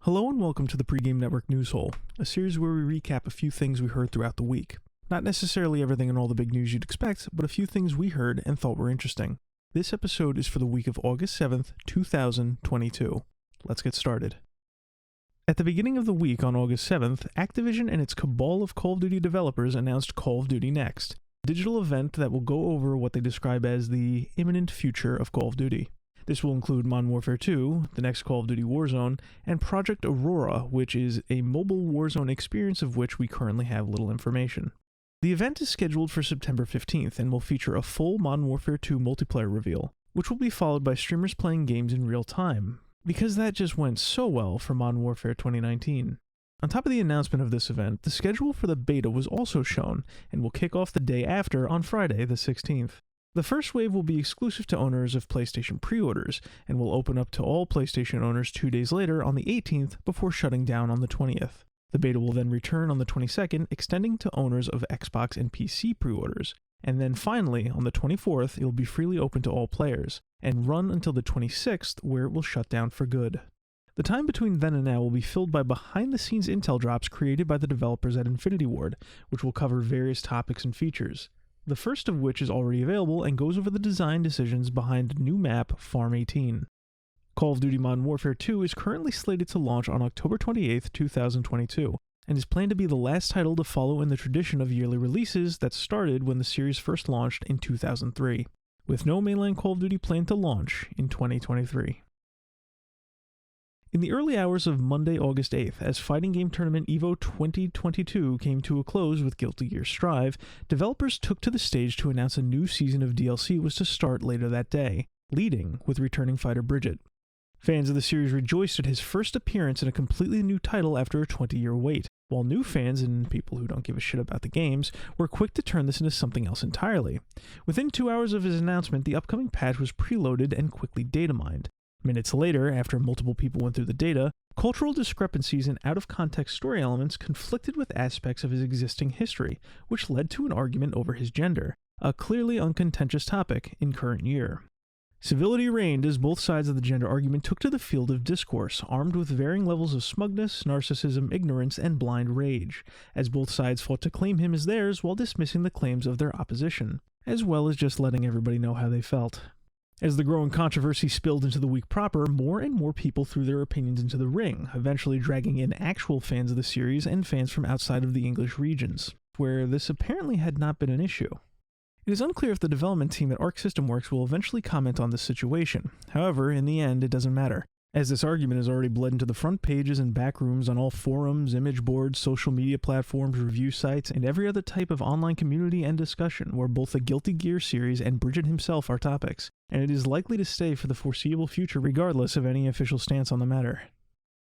Hello and welcome to the Pre-Game Network News Hole, a series where we recap a few things we heard throughout the week. Not necessarily everything and all the big news you'd expect, but a few things we heard and thought were interesting. This episode is for the week of August 7th, 2022. Let's get started. At the beginning of the week on August 7th, Activision and its cabal of Call of Duty developers announced Call of Duty Next, a digital event that will go over what they describe as the imminent future of Call of Duty. This will include Modern Warfare 2, the next Call of Duty Warzone, and Project Aurora, which is a mobile Warzone experience of which we currently have little information. The event is scheduled for September 15th and will feature a full Modern Warfare 2 multiplayer reveal, which will be followed by streamers playing games in real time, because that just went so well for Modern Warfare 2019. On top of the announcement of this event, the schedule for the beta was also shown, and will kick off the day after on Friday the 16th. The first wave will be exclusive to owners of PlayStation pre-orders, and will open up to all PlayStation owners 2 days later on the 18th before shutting down on the 20th. The beta will then return on the 22nd, extending to owners of Xbox and PC pre-orders, and then finally, on the 24th, it will be freely open to all players, and run until the 26th, where it will shut down for good. The time between then and now will be filled by behind-the-scenes intel drops created by the developers at Infinity Ward, which will cover various topics and features. The first of which is already available and goes over the design decisions behind the new map, Farm 18. Call of Duty Modern Warfare 2 is currently slated to launch on October 28, 2022, and is planned to be the last title to follow in the tradition of yearly releases that started when the series first launched in 2003, with no mainline Call of Duty planned to launch in 2023. In the early hours of Monday, August 8th, as fighting game tournament EVO 2022 came to a close with Guilty Gear Strive, developers took to the stage to announce a new season of DLC was to start later that day, leading with returning fighter Bridget. Fans of the series rejoiced at his first appearance in a completely new title after a 20-year wait, while new fans and people who don't give a shit about the games were quick to turn this into something else entirely. Within 2 hours of his announcement, the upcoming patch was preloaded and quickly data mined. Minutes later, after multiple people went through the data, cultural discrepancies and out-of-context story elements conflicted with aspects of his existing history, which led to an argument over his gender, a clearly uncontentious topic in current year. Civility reigned as both sides of the gender argument took to the field of discourse, armed with varying levels of smugness, narcissism, ignorance, and blind rage, as both sides fought to claim him as theirs while dismissing the claims of their opposition, as well as just letting everybody know how they felt. As the growing controversy spilled into the week proper, more and more people threw their opinions into the ring, eventually dragging in actual fans of the series and fans from outside of the English regions, where this apparently had not been an issue. It is unclear if the development team at Arc System Works will eventually comment on this situation. However, in the end, it doesn't matter, as this argument has already bled into the front pages and back rooms on all forums, image boards, social media platforms, review sites, and every other type of online community and discussion where both the Guilty Gear series and Bridget himself are topics, and it is likely to stay for the foreseeable future regardless of any official stance on the matter.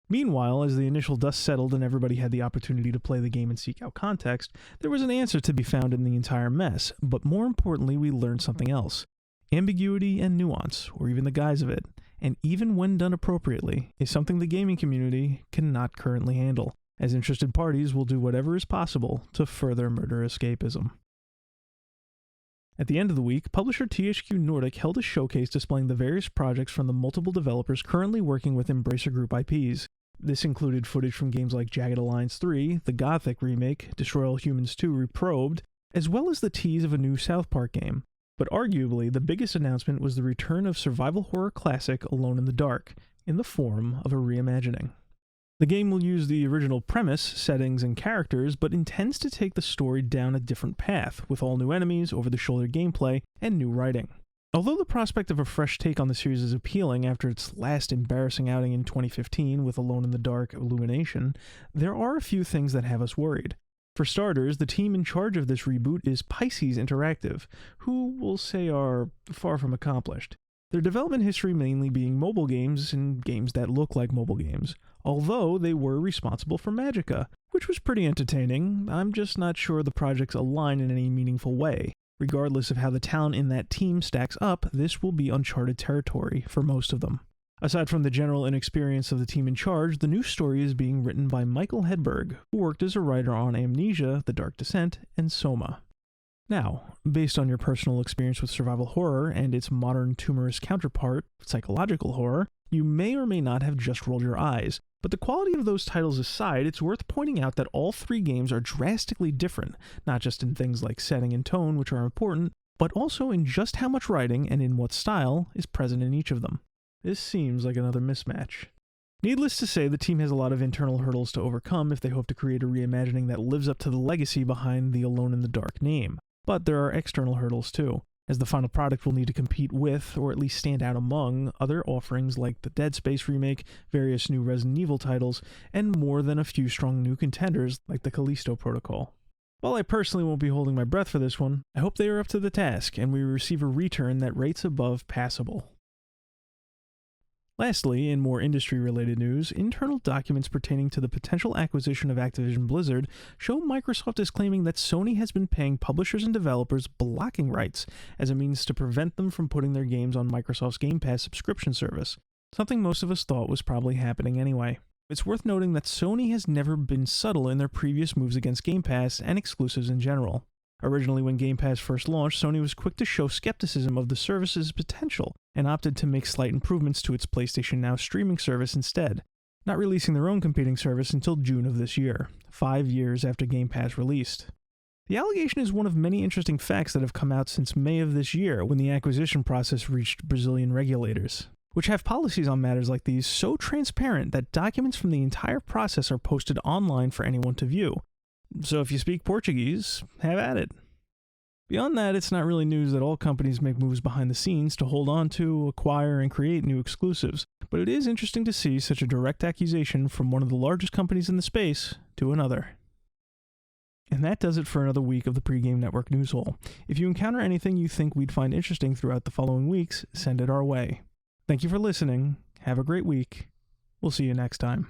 Meanwhile, as the initial dust settled and everybody had the opportunity to play the game and seek out context, there was an answer to be found in the entire mess, but more importantly we learned something else. Ambiguity and nuance, or even the guise of it, and even when done appropriately, is something the gaming community cannot currently handle, as interested parties will do whatever is possible to further murder escapism. At the end of the week, publisher THQ Nordic held a showcase displaying the various projects from the multiple developers currently working with Embracer Group IPs. This included footage from games like Jagged Alliance 3, the Gothic remake, Destroy All Humans 2 Reprobed, as well as the tease of a new South Park game. But arguably, the biggest announcement was the return of survival horror classic Alone in the Dark, in the form of a reimagining. The game will use the original premise, settings, and characters, but intends to take the story down a different path, with all new enemies, over-the-shoulder gameplay, and new writing. Although the prospect of a fresh take on the series is appealing after its last embarrassing outing in 2015 with Alone in the Dark Illumination, there are a few things that have us worried. For starters, the team in charge of this reboot is Pisces Interactive, who we'll say are far from accomplished. Their development history mainly being mobile games and games that look like mobile games, although they were responsible for Magicka, which was pretty entertaining. I'm just not sure the projects align in any meaningful way. Regardless of how the talent in that team stacks up, this will be uncharted territory for most of them. Aside from the general inexperience of the team in charge, the new story is being written by Michael Hedberg, who worked as a writer on Amnesia, The Dark Descent, and Soma. Now, based on your personal experience with survival horror and its modern tumorous counterpart, psychological horror, you may or may not have just rolled your eyes. But the quality of those titles aside, it's worth pointing out that all three games are drastically different, not just in things like setting and tone, which are important, but also in just how much writing and in what style is present in each of them. This seems like another mismatch. Needless to say, the team has a lot of internal hurdles to overcome if they hope to create a reimagining that lives up to the legacy behind the Alone in the Dark name. But there are external hurdles too, as the final product will need to compete with, or at least stand out among, other offerings like the Dead Space remake, various new Resident Evil titles, and more than a few strong new contenders like the Callisto Protocol. While I personally won't be holding my breath for this one, I hope they are up to the task and we receive a return that rates above passable. Lastly, in more industry-related news, internal documents pertaining to the potential acquisition of Activision-Blizzard show Microsoft is claiming that Sony has been paying publishers and developers blocking rights as a means to prevent them from putting their games on Microsoft's Game Pass subscription service, something most of us thought was probably happening anyway. It's worth noting that Sony has never been subtle in their previous moves against Game Pass and exclusives in general. Originally, when Game Pass first launched, Sony was quick to show skepticism of the service's potential and opted to make slight improvements to its PlayStation Now streaming service instead, not releasing their own competing service until June of this year, 5 years after Game Pass released. The allegation is one of many interesting facts that have come out since May of this year when the acquisition process reached Brazilian regulators, which have policies on matters like these so transparent that documents from the entire process are posted online for anyone to view. So if you speak Portuguese, have at it. Beyond that, it's not really news that all companies make moves behind the scenes to hold on to, acquire, and create new exclusives, but it is interesting to see such a direct accusation from one of the largest companies in the space to another. And that does it for another week of the Pre-Game Network News Hole. If you encounter anything you think we'd find interesting throughout the following weeks, send it our way. Thank you for listening. Have a great week. We'll see you next time.